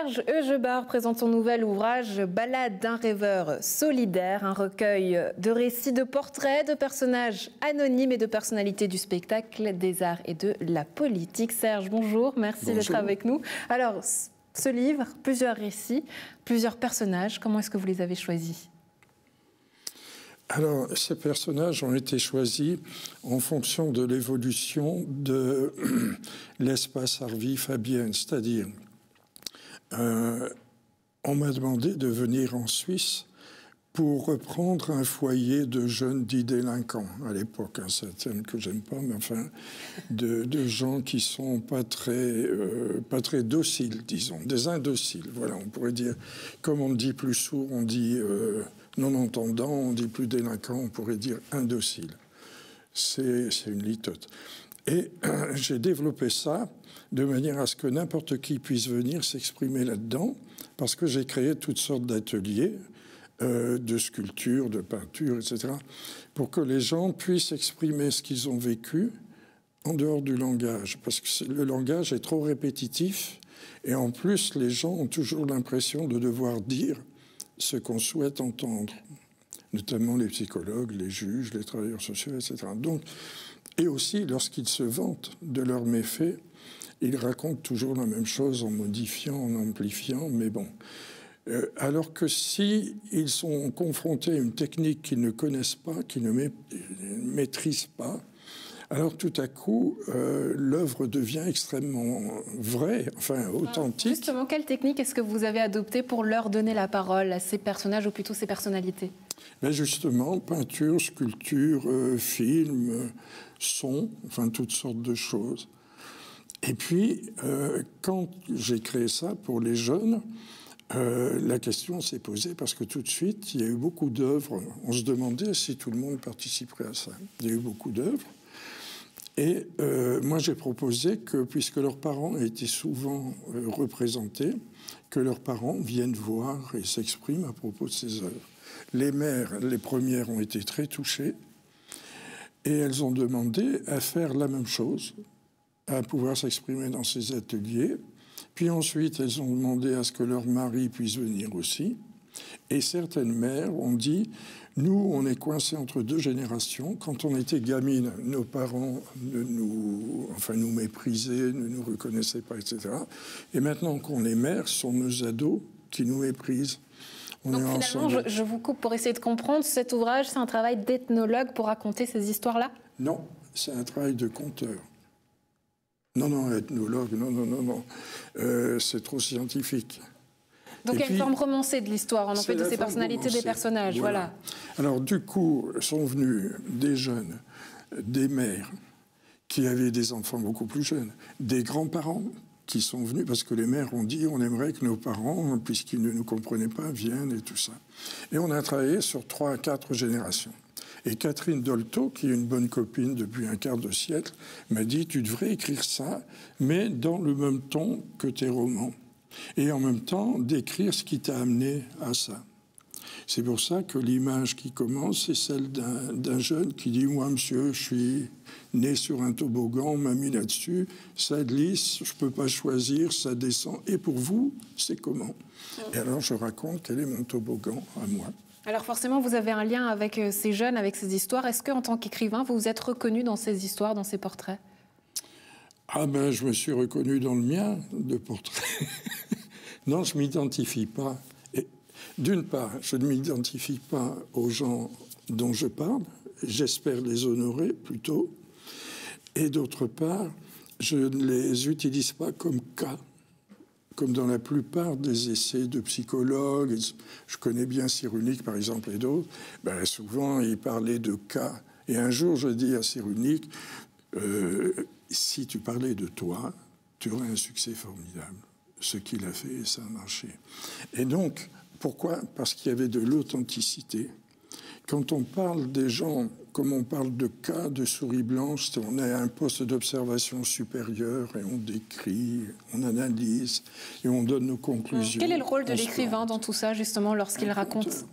Serge Heugebard présente son nouvel ouvrage « Ballade d'un rêveur solidaire », un recueil de récits, de portraits, de personnages anonymes et de personnalités du spectacle, des arts et de la politique. Serge, bonjour, merci d'être avec nous. Alors, ce livre, plusieurs récits, plusieurs personnages, comment est-ce que vous les avez choisis ? Alors, ces personnages ont été choisis en fonction de l'évolution de l'espace Harvey-Fabienne, c'est-à-dire on m'a demandé de venir en Suisse pour reprendre un foyer de jeunes dits délinquants à l'époque, c'est un terme que j'aime pas, mais enfin, de gens qui sont pas très dociles, disons, des indociles. Voilà, on pourrait dire, comme on ne dit plus sourd, on dit non-entendant, on dit plus délinquant, on pourrait dire indocile. C'est une litote. Et j'ai développé ça de manière à ce que n'importe qui puisse venir s'exprimer là-dedans, parce que j'ai créé toutes sortes d'ateliers de sculpture, de peinture, etc., pour que les gens puissent exprimer ce qu'ils ont vécu en dehors du langage, parce que le langage est trop répétitif, et en plus, les gens ont toujours l'impression de devoir dire ce qu'on souhaite entendre, notamment les psychologues, les juges, les travailleurs sociaux, etc. Donc, et aussi, lorsqu'ils se vantent de leurs méfaits, ils racontent toujours la même chose en modifiant, en amplifiant, mais bon. Alors que si ils sont confrontés à une technique qu'ils ne connaissent pas, qu'ils ne maîtrisent pas, alors tout à coup, l'œuvre devient extrêmement vraie, enfin authentique. Justement, quelle technique est-ce que vous avez adoptée pour leur donner la parole à ces personnages, ou plutôt ces personnalités ? Ben justement, peinture, sculpture, film, son, enfin toutes sortes de choses. Et puis, quand j'ai créé ça pour les jeunes, la question s'est posée parce que tout de suite, il y a eu beaucoup d'œuvres. On se demandait si tout le monde participerait à ça. Il y a eu beaucoup d'œuvres. Et moi, j'ai proposé que, puisque leurs parents étaient souvent représentés, que leurs parents viennent voir et s'expriment à propos de ces œuvres. Les mères, les premières, ont été très touchées et elles ont demandé à faire la même chose, à pouvoir s'exprimer dans ces ateliers. Puis ensuite, elles ont demandé à ce que leur mari puisse venir aussi. Et certaines mères ont dit, nous, on est coincés entre deux générations. Quand on était gamine, nos parents nous méprisaient, ne nous reconnaissaient pas, etc. Et maintenant qu'on est mères, ce sont nos ados qui nous méprisent. Donc finalement, je vous coupe pour essayer de comprendre, cet ouvrage, c'est un travail d'ethnologue pour raconter ces histoires-là ? Non, c'est un travail de conteur. Non, ethnologue, non. C'est trop scientifique. Donc il y a une forme romancée de l'histoire, on en fait de ces personnalités des personnages, voilà. Alors du coup, sont venus des jeunes, des mères qui avaient des enfants beaucoup plus jeunes, des grands-parents qui sont venus, parce que les mères ont dit on aimerait que nos parents, puisqu'ils ne nous comprenaient pas, viennent et tout ça. Et on a travaillé sur 3 à 4 générations. Et Catherine Dolto, qui est une bonne copine depuis un quart de siècle, m'a dit « Tu devrais écrire ça, mais dans le même ton que tes romans. Et en même temps, décrire ce qui t'a amené à ça. » C'est pour ça que l'image qui commence, c'est celle d'un jeune qui dit « Moi, monsieur, je suis né sur un toboggan, on m'a mis là-dessus, ça glisse, je ne peux pas choisir, ça descend. Et pour vous, c'est comment ?» Et alors, je raconte quel est mon toboggan à moi. Alors forcément, vous avez un lien avec ces jeunes, avec ces histoires. Est-ce qu'en tant qu'écrivain, vous vous êtes reconnu dans ces histoires, dans ces portraits ? Ah ben, je me suis reconnu dans le mien, de portrait. Non, je ne m'identifie pas. D'une part, je ne m'identifie pas aux gens dont je parle. J'espère les honorer, plutôt. Et d'autre part, je ne les utilise pas comme cas. Comme dans la plupart des essais de psychologues, je connais bien Cyrulnik par exemple et d'autres, ben souvent ils parlaient de cas. Et un jour je dis à Cyrulnik, si tu parlais de toi, tu aurais un succès formidable. Ce qu'il a fait, ça a marché. Et donc, pourquoi ? Parce qu'il y avait de l'authenticité. Quand on parle des gens, comme on parle de cas de souris blanche, on a un poste d'observation supérieur et on décrit, on analyse et on donne nos conclusions. Quel est le rôle de l'écrivain dans tout ça, justement, lorsqu'il raconte ?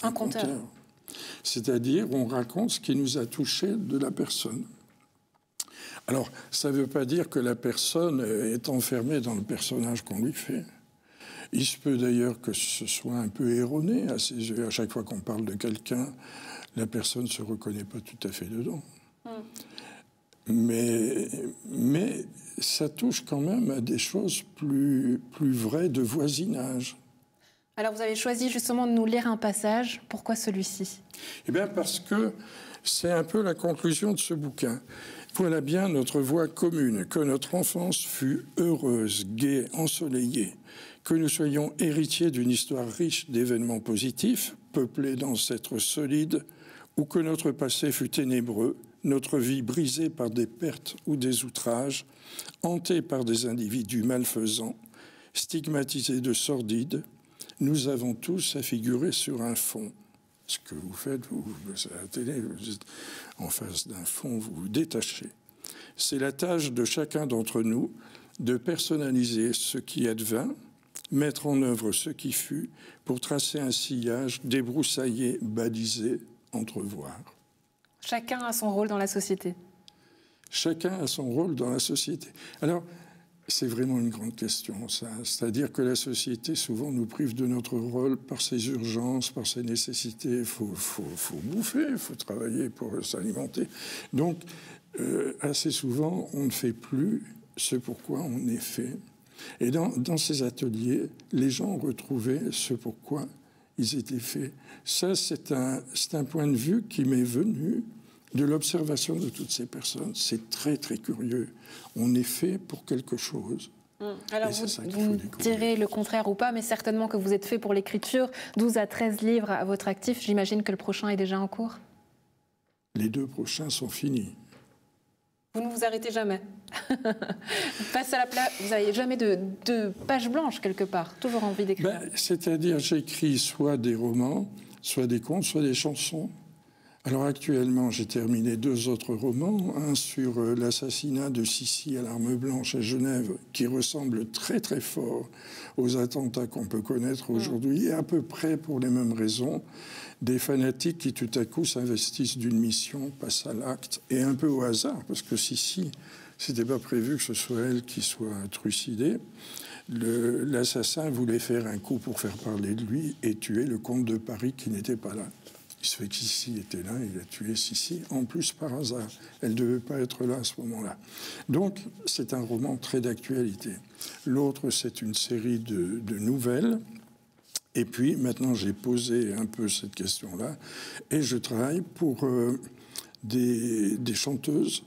Un conteur. C'est-à-dire, on raconte ce qui nous a touché de la personne. Alors, ça ne veut pas dire que la personne est enfermée dans le personnage qu'on lui fait. Il se peut d'ailleurs que ce soit un peu erroné à ses yeux. À chaque fois qu'on parle de quelqu'un, la personne ne se reconnaît pas tout à fait dedans. Mais ça touche quand même à des choses plus vraies de voisinage. Alors vous avez choisi justement de nous lire un passage. Pourquoi celui-ci? Eh bien parce que c'est un peu la conclusion de ce bouquin. Voilà bien notre voie commune, que notre enfance fut heureuse, gaie, ensoleillée, que nous soyons héritiers d'une histoire riche d'événements positifs, peuplée d'ancêtres solides, ou que notre passé fut ténébreux, notre vie brisée par des pertes ou des outrages, hantée par des individus malfaisants, stigmatisés de sordides, nous avons tous à figurer sur un fond. Ce que vous faites, vous à la télé, vous êtes en face d'un fond, vous vous détachez. C'est la tâche de chacun d'entre nous de personnaliser ce qui advint, mettre en œuvre ce qui fut, pour tracer un sillage, débroussailler, baliser, entrevoir. Chacun a son rôle dans la société. Chacun a son rôle dans la société. Alors, c'est vraiment une grande question, ça. C'est-à-dire que la société, souvent, nous prive de notre rôle par ses urgences, par ses nécessités. Il faut bouffer, il faut travailler pour s'alimenter. Donc, assez souvent, on ne fait plus ce pourquoi on est fait. Et dans ces ateliers, les gens ont retrouvé ce pourquoi ils étaient faits. Ça, c'est un point de vue qui m'est venu de l'observation de toutes ces personnes. C'est très, très curieux. On est fait pour quelque chose. Alors, vous direz le contraire ou pas, mais certainement que vous êtes fait pour l'écriture. 12 à 13 livres à votre actif. J'imagine que le prochain est déjà en cours. Les 2 prochains sont finis. Vous ne vous arrêtez jamais. Face à la plat, vous n'avez jamais de page blanche quelque part. Toujours envie d'écrire. C'est-à-dire, j'écris soit des romans, soit des contes, soit des chansons. Alors actuellement, j'ai terminé 2 autres romans, un sur l'assassinat de Sissi à l'Arme Blanche à Genève, qui ressemble très très fort aux attentats qu'on peut connaître aujourd'hui, et à peu près pour les mêmes raisons, des fanatiques qui tout à coup s'investissent d'une mission, passent à l'acte, et un peu au hasard, parce que Sissi, c'était pas prévu que ce soit elle qui soit trucidée. L'assassin voulait faire un coup pour faire parler de lui et tuer le comte de Paris qui n'était pas là. Il se fait que Sissi était là, il a tué Sissi, en plus par hasard. Elle ne devait pas être là à ce moment-là. Donc, c'est un roman très d'actualité. L'autre, c'est une série de nouvelles. Et puis, maintenant, j'ai posé un peu cette question-là. Et je travaille pour des chanteuses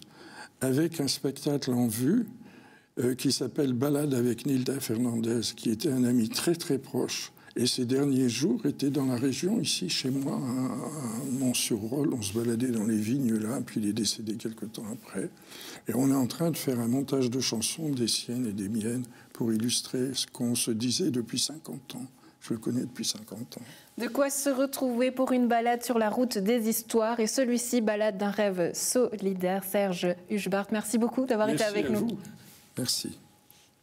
avec un spectacle en vue qui s'appelle « Balade avec Nilda Fernandez », qui était un ami très, très proche. Et ces derniers jours étaient dans la région, ici, chez moi, à Mont-sur-Rôle. On se baladait dans les vignes, là, puis il est décédé quelque temps après. Et on est en train de faire un montage de chansons, des siennes et des miennes, pour illustrer ce qu'on se disait depuis 50 ans. Je le connais depuis 50 ans. De quoi se retrouver pour une balade sur la route des histoires. Et celui-ci, Balade d'un rêve solidaire. Serge Huchbart, merci beaucoup d'avoir été avec nous. Merci.